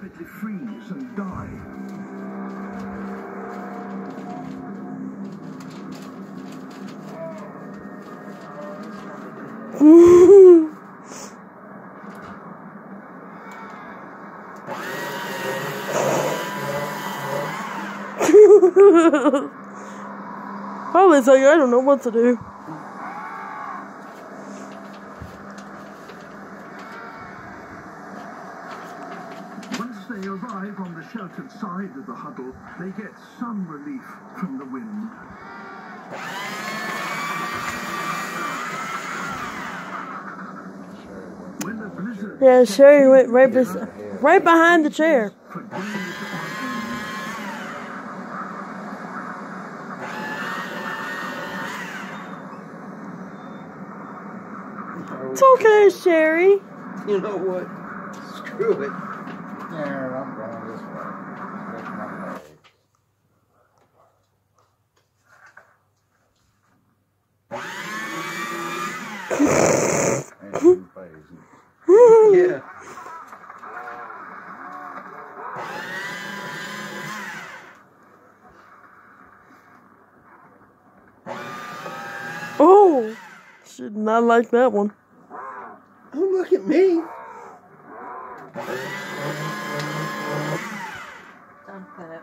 rapidly freeze and die. Probably say I don't know what to do. Once they arrive on the sheltered side of the huddle, they get some relief from the wind. When the blizzard Yeah, Sherry went right behind the chair. for days on end, It's okay, Sherry. You know what? Screw it. Yeah, I'm going this way. That's my leg. Ain't too phasing. Yeah. Oh, she did not like that one. Don't look at me. Don't put